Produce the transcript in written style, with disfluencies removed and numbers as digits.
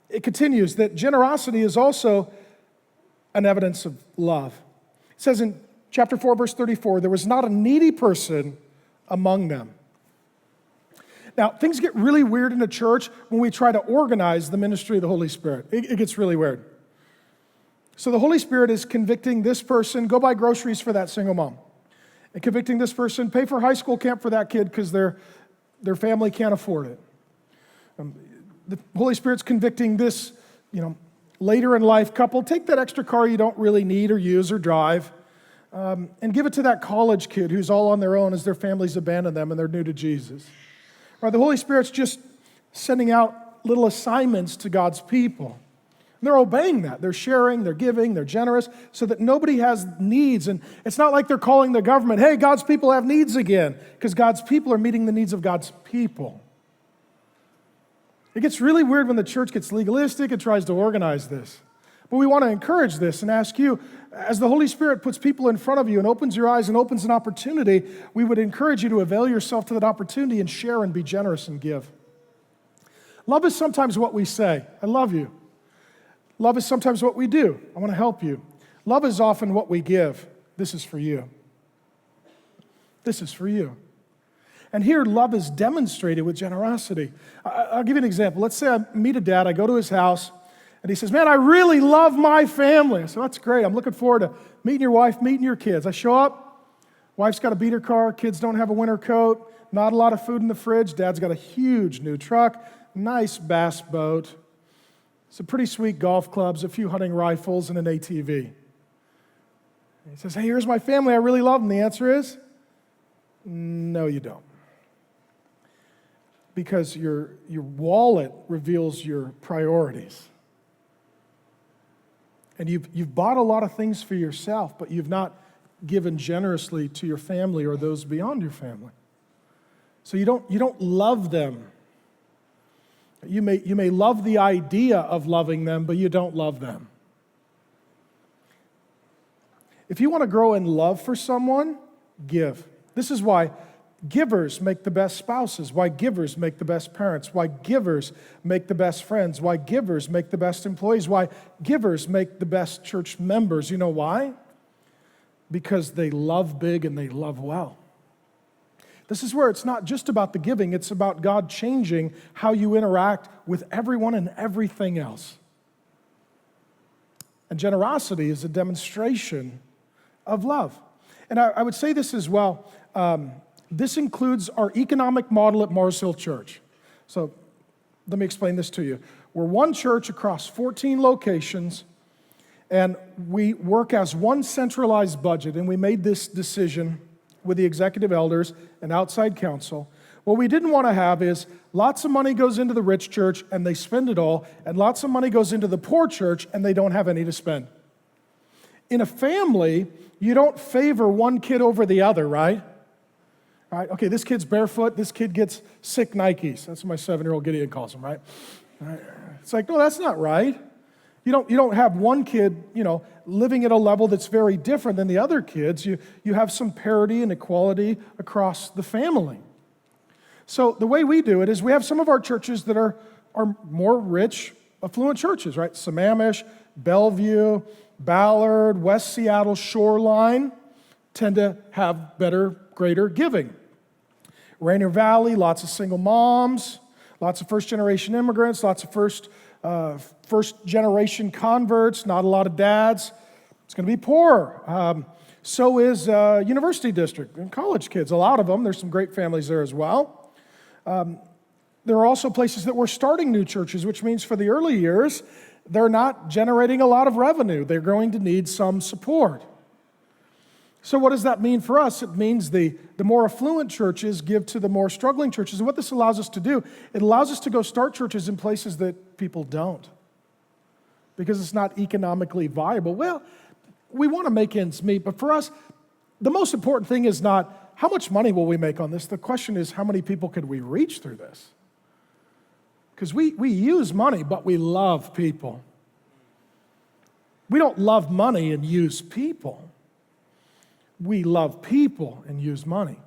It continues that generosity is also an evidence of love. It says in chapter 4, verse 34, there was not a needy person among them. Now, things get really weird in a church when we try to organize the ministry of the Holy Spirit. It gets really weird. So the Holy Spirit is convicting this person, go buy groceries for that single mom. And convicting this person, pay for high school camp for that kid because their family can't afford it. The Holy Spirit's convicting this, later in life couple, take that extra car you don't really need or use or drive, and give it to that college kid who's all on their own as their families abandon them and they're new to Jesus. Right, the Holy Spirit's just sending out little assignments to God's people. And they're obeying that. They're sharing, they're giving, they're generous, so that nobody has needs. And it's not like they're calling the government, hey, God's people have needs again, because God's people are meeting the needs of God's people. It gets really weird when the church gets legalistic and tries to organize this. But we want to encourage this and ask you, as the Holy Spirit puts people in front of you and opens your eyes and opens an opportunity, we would encourage you to avail yourself to that opportunity and share and be generous and give. Love is sometimes what we say, I love you. Love is sometimes what we do, I want to help you. Love is often what we give, this is for you. This is for you. And here, love is demonstrated with generosity. I'll give you an example. Let's say I meet a dad, I go to his house, and he says, man, I really love my family. I said, that's great. I'm looking forward to meeting your wife, meeting your kids. I show up, wife's got a beater car, kids don't have a winter coat, not a lot of food in the fridge. Dad's got a huge new truck, nice bass boat, some pretty sweet golf clubs, a few hunting rifles, and an ATV. And he says, hey, here's my family. I really love them. The answer is, no, you don't. Because your wallet reveals your priorities. And you've bought a lot of things for yourself, but you've not given generously to your family or those beyond your family. So you don't love them. You may love the idea of loving them, but you don't love them. If you want to grow in love for someone, give. This is why givers make the best spouses, why givers make the best parents, why givers make the best friends, why givers make the best employees, why givers make the best church members. You know why? Because they love big and they love well. This is where it's not just about the giving, it's about God changing how you interact with everyone and everything else. And generosity is a demonstration of love. And I would say this as well. This includes our economic model at Mars Hill Church. So let me explain this to you. We're one church across 14 locations, and we work as one centralized budget, and we made this decision with the executive elders and outside counsel. What we didn't want to have is lots of money goes into the rich church, and they spend it all, and lots of money goes into the poor church, and they don't have any to spend. In a family, you don't favor one kid over the other, right? Right? Okay, this kid's barefoot, this kid gets sick Nikes. That's what my 7-year-old Gideon calls them, right? It's like, no, that's not right. You don't have one kid, living at a level that's very different than the other kids. You have some parity and equality across the family. So the way we do it is we have some of our churches that are more rich, affluent churches, right? Sammamish, Bellevue, Ballard, West Seattle, Shoreline tend to have greater giving. Rainier Valley, lots of single moms, lots of first-generation immigrants, lots of first-generation converts, not a lot of dads. It's going to be poor. So is University District and college kids, a lot of them. There's some great families there as well. There are also places that we're starting new churches, which means for the early years, they're not generating a lot of revenue. They're going to need some support. So what does that mean for us? It means the more affluent churches give to the more struggling churches. And what this allows us to do, it allows us to go start churches in places that people don't, because it's not economically viable. Well, we want to make ends meet, but for us, the most important thing is not how much money will we make on this. The question is, how many people could we reach through this? Because we use money, but we love people. We don't love money and use people. We love people and use money.